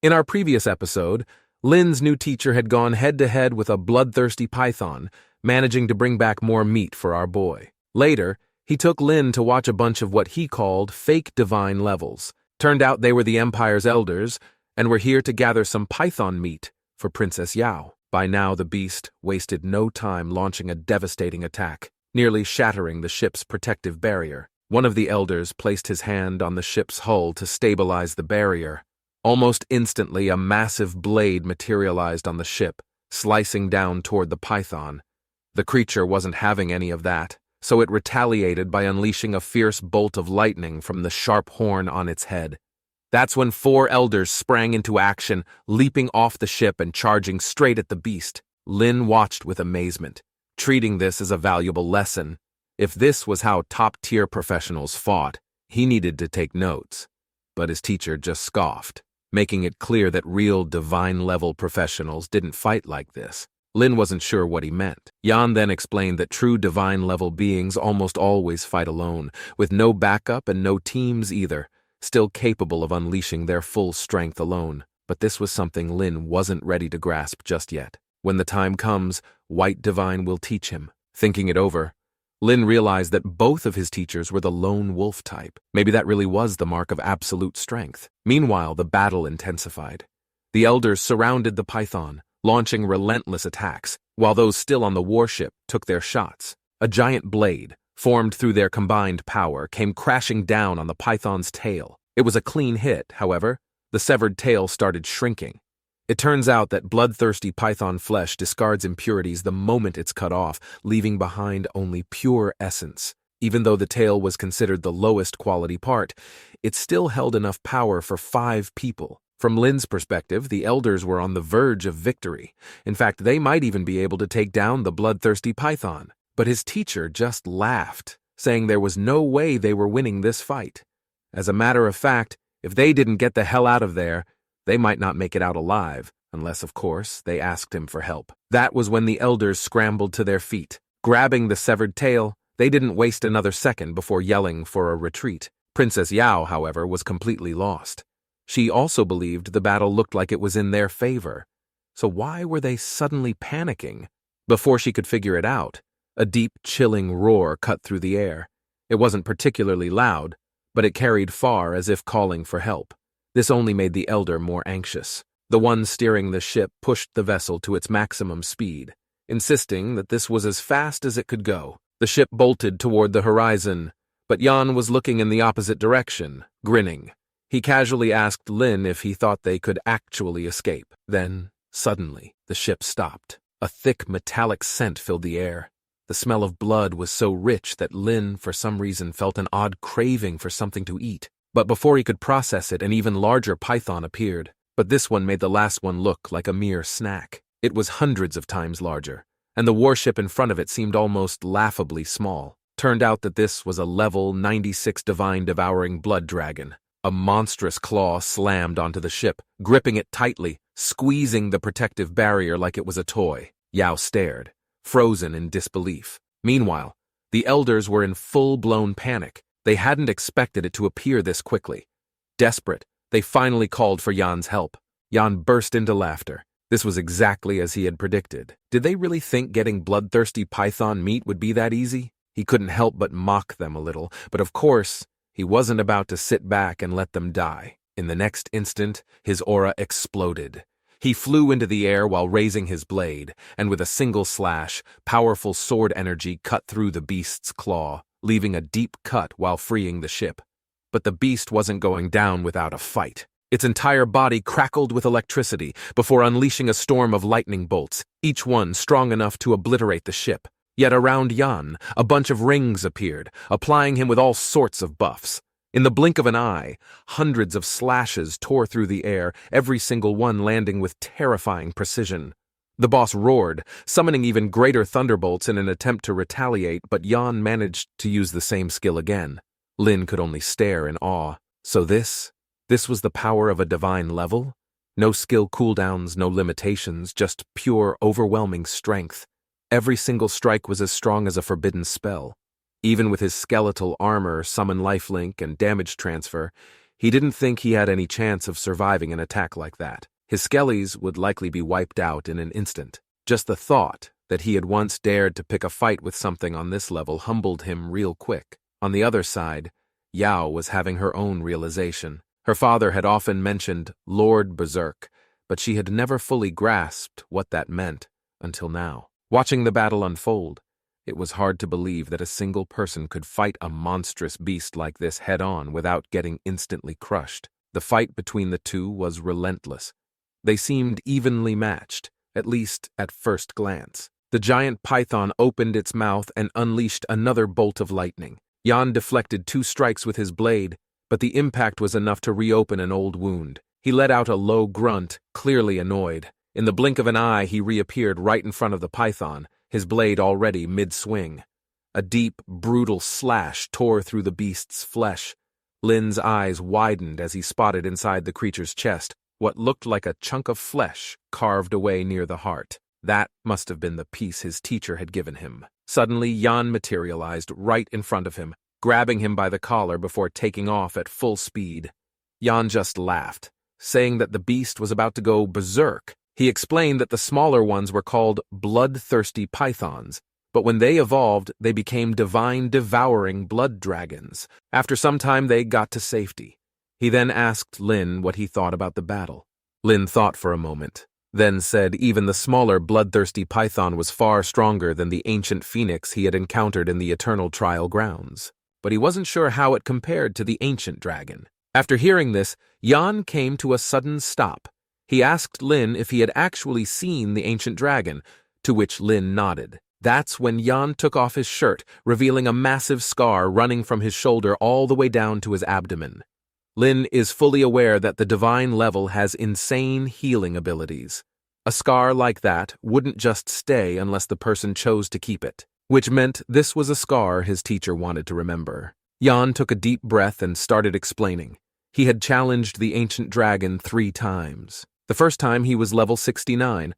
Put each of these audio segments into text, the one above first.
In our previous episode, Lin's new teacher had gone head-to-head with a bloodthirsty python, managing to bring back more meat for our boy. Later, he took Lin to watch a bunch of what he called fake divine levels. Turned out they were the Empire's elders, and were here to gather some python meat for Princess Yao. By now, the beast wasted no time launching a devastating attack, nearly shattering the ship's protective barrier. One of the elders placed his hand on the ship's hull to stabilize the barrier. Almost instantly, a massive blade materialized on the ship, slicing down toward the python. The creature wasn't having any of that, so it retaliated by unleashing a fierce bolt of lightning from the sharp horn on its head. That's when 4 elders sprang into action, leaping off the ship and charging straight at the beast. Lin watched with amazement, treating this as a valuable lesson. If this was how top-tier professionals fought, he needed to take notes. But his teacher just scoffed, making it clear that real divine-level professionals didn't fight like this. Lin wasn't sure what he meant. Yan then explained that true divine-level beings almost always fight alone, with no backup and no teams either, still capable of unleashing their full strength alone. But this was something Lin wasn't ready to grasp just yet. When the time comes, White Divine will teach him. Thinking it over, Lin realized that both of his teachers were the lone wolf type. Maybe that really was the mark of absolute strength. Meanwhile, the battle intensified. The elders surrounded the python, launching relentless attacks, while those still on the warship took their shots. A giant blade, formed through their combined power, came crashing down on the python's tail. It was a clean hit, however. The severed tail started shrinking. It turns out that bloodthirsty python flesh discards impurities the moment it's cut off, leaving behind only pure essence. Even though the tail was considered the lowest quality part, it still held enough power for 5 people. From Lin's perspective, the elders were on the verge of victory. In fact, they might even be able to take down the bloodthirsty python. But his teacher just laughed, saying there was no way they were winning this fight. As a matter of fact, if they didn't get the hell out of there, they might not make it out alive, unless, of course, they asked him for help. That was when the elders scrambled to their feet. Grabbing the severed tail, they didn't waste another second before yelling for a retreat. Princess Yao, however, was completely lost. She also believed the battle looked like it was in their favor. So why were they suddenly panicking? Before she could figure it out, a deep, chilling roar cut through the air. It wasn't particularly loud, but it carried far as if calling for help. This only made the elder more anxious. The one steering the ship pushed the vessel to its maximum speed, insisting that this was as fast as it could go. The ship bolted toward the horizon, but Yan was looking in the opposite direction, grinning. He casually asked Lin if he thought they could actually escape. Then, suddenly, the ship stopped. A thick metallic scent filled the air. The smell of blood was so rich that Lin, for some reason, felt an odd craving for something to eat. But before he could process it, an even larger python appeared. But this one made the last one look like a mere snack. It was hundreds of times larger, and the warship in front of it seemed almost laughably small. Turned out that this was a level 96 divine devouring blood dragon. A monstrous claw slammed onto the ship, gripping it tightly, squeezing the protective barrier like it was a toy. Yao stared, frozen in disbelief. Meanwhile, the elders were in full-blown panic. They hadn't expected it to appear this quickly. Desperate, they finally called for Yan's help. Yan burst into laughter. This was exactly as he had predicted. Did they really think getting bloodthirsty python meat would be that easy? He couldn't help but mock them a little, but of course, he wasn't about to sit back and let them die. In the next instant, his aura exploded. He flew into the air while raising his blade, and with a single slash, powerful sword energy cut through the beast's claw, leaving a deep cut while freeing the ship. But the beast wasn't going down without a fight. Its entire body crackled with electricity before unleashing a storm of lightning bolts, each one strong enough to obliterate the ship. Yet around Yan, a bunch of rings appeared, applying him with all sorts of buffs. In the blink of an eye, hundreds of slashes tore through the air, every single one landing with terrifying precision. The boss roared, summoning even greater thunderbolts in an attempt to retaliate, but Yan managed to use the same skill again. Lin could only stare in awe. So this was the power of a divine level? No skill cooldowns, no limitations, just pure, overwhelming strength. Every single strike was as strong as a forbidden spell. Even with his skeletal armor, summon lifelink, and damage transfer, He didn't think he had any chance of surviving an attack like that. His skellies would likely be wiped out in an instant. Just the thought that he had once dared to pick a fight with something on this level humbled him real quick. On the other side, Yao was having her own realization. Her father had often mentioned Lord Berserk, but she had never fully grasped what that meant until now. Watching the battle unfold, it was hard to believe that a single person could fight a monstrous beast like this head-on without getting instantly crushed. The fight between the two was relentless. They seemed evenly matched, at least at first glance. The giant python opened its mouth and unleashed another bolt of lightning. Yan deflected 2 strikes with his blade, but the impact was enough to reopen an old wound. He let out a low grunt, clearly annoyed. In the blink of an eye, he reappeared right in front of the python, his blade already mid-swing. A deep, brutal slash tore through the beast's flesh. Lin's eyes widened as he spotted inside the creature's chest what looked like a chunk of flesh carved away near the heart. That must have been the piece his teacher had given him. Suddenly, Yan materialized right in front of him, grabbing him by the collar before taking off at full speed. Yan just laughed, saying that the beast was about to go berserk. He explained that the smaller ones were called bloodthirsty pythons, but when they evolved, they became divine devouring blood dragons. After some time, they got to safety. He then asked Lin what he thought about the battle. Lin thought for a moment, then said even the smaller bloodthirsty python was far stronger than the ancient phoenix he had encountered in the eternal trial grounds, but he wasn't sure how it compared to the ancient dragon. After hearing this, Yan came to a sudden stop. He asked Lin if he had actually seen the ancient dragon, to which Lin nodded. That's when Yan took off his shirt, revealing a massive scar running from his shoulder all the way down to his abdomen. Lin is fully aware that the divine level has insane healing abilities. A scar like that wouldn't just stay unless the person chose to keep it, which meant this was a scar his teacher wanted to remember. Yan took a deep breath and started explaining. He had challenged the ancient dragon 3 times. The first time he was level 69.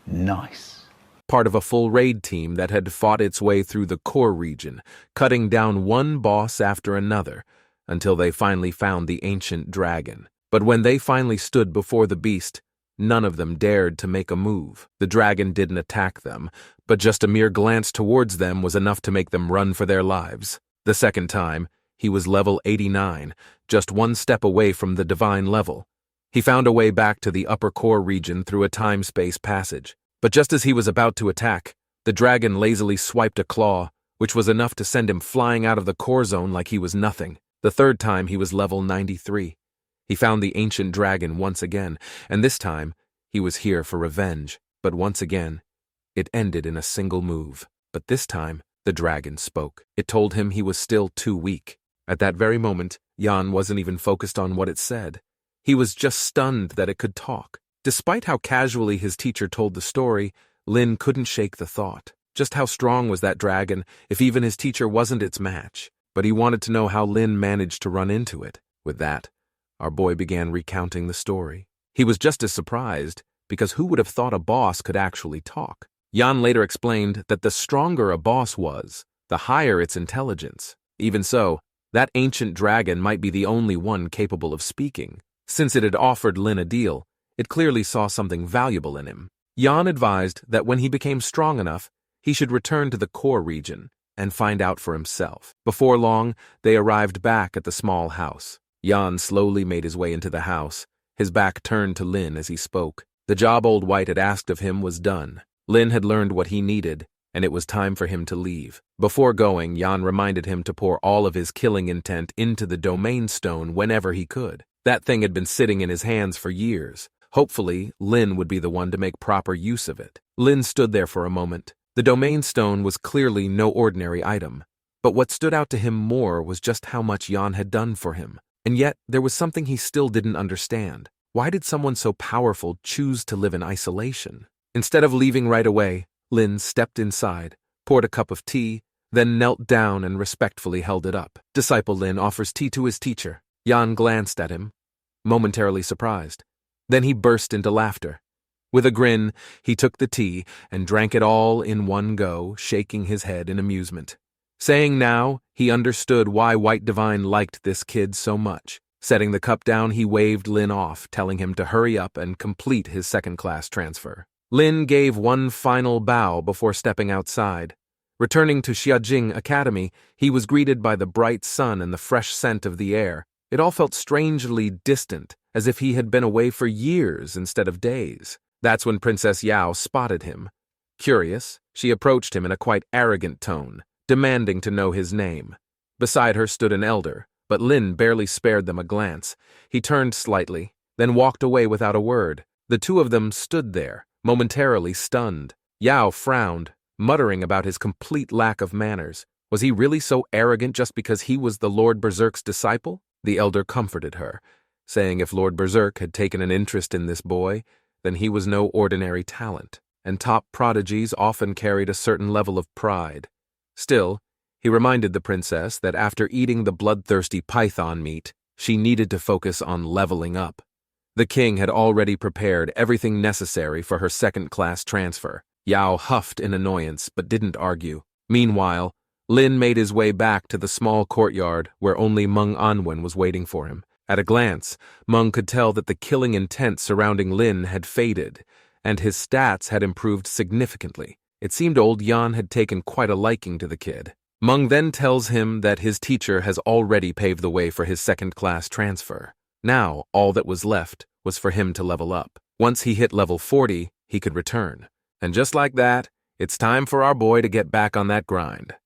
Nice. Part of a full raid team that had fought its way through the core region, cutting down one boss after another, until they finally found the ancient dragon. But when they finally stood before the beast, none of them dared to make a move. The dragon didn't attack them, but just a mere glance towards them was enough to make them run for their lives. The second time, he was level 89, just 1 step away from the divine level. He found a way back to the upper core region through a time-space passage. But just as he was about to attack, the dragon lazily swiped a claw, which was enough to send him flying out of the core zone like he was nothing. The third time he was level 93. He found the ancient dragon once again, and this time he was here for revenge. But once again, it ended in a single move. But this time, the dragon spoke. It told him he was still too weak. At that very moment, Yan wasn't even focused on what it said. He was just stunned that it could talk. Despite how casually his teacher told the story, Lin couldn't shake the thought. Just how strong was that dragon if even his teacher wasn't its match? But he wanted to know how Lin managed to run into it. With that, our boy began recounting the story. He was just as surprised, because who would have thought a boss could actually talk? Yan later explained that the stronger a boss was, the higher its intelligence. Even so, that ancient dragon might be the only one capable of speaking. Since it had offered Lin a deal, it clearly saw something valuable in him. Yan advised that when he became strong enough, he should return to the core region and find out for himself. Before long, they arrived back at the small house. Yan slowly made his way into the house, his back turned to Lin as he spoke. The job Old White had asked of him was done. Lin had learned what he needed, and it was time for him to leave. Before going, Yan reminded him to pour all of his killing intent into the domain stone whenever he could. That thing had been sitting in his hands for years. Hopefully, Lin would be the one to make proper use of it. Lin stood there for a moment. The domain stone was clearly no ordinary item, but what stood out to him more was just how much Yan had done for him. And yet, there was something he still didn't understand. Why did someone so powerful choose to live in isolation? Instead of leaving right away, Lin stepped inside, poured a cup of tea, then knelt down and respectfully held it up. Disciple Lin offers tea to his teacher. Yan glanced at him, momentarily surprised. Then he burst into laughter. With a grin, he took the tea and drank it all in one go, shaking his head in amusement. Saying now, he understood why White Divine liked this kid so much. Setting the cup down, he waved Lin off, telling him to hurry up and complete his second-class transfer. Lin gave one final bow before stepping outside. Returning to Xiajing Academy, he was greeted by the bright sun and the fresh scent of the air. It all felt strangely distant, as if he had been away for years instead of days. That's when Princess Yao spotted him. Curious, she approached him in a quite arrogant tone, demanding to know his name. Beside her stood an elder, but Lin barely spared them a glance. He turned slightly, then walked away without a word. The two of them stood there, momentarily stunned. Yao frowned, muttering about his complete lack of manners. Was he really so arrogant just because he was the Lord Berserk's disciple? The elder comforted her, saying if Lord Berserk had taken an interest in this boy, then he was no ordinary talent, and top prodigies often carried a certain level of pride. Still, he reminded the princess that after eating the bloodthirsty python meat, she needed to focus on leveling up. The king had already prepared everything necessary for her second-class transfer. Yao huffed in annoyance but didn't argue. Meanwhile, Lin made his way back to the small courtyard where only Meng Anwen was waiting for him. At a glance, Meng could tell that the killing intent surrounding Lin had faded, and his stats had improved significantly. It seemed old Yan had taken quite a liking to the kid. Meng then tells him that his teacher has already paved the way for his second-class transfer. Now, all that was left was for him to level up. Once he hit level 40, he could return. And just like that, it's time for our boy to get back on that grind.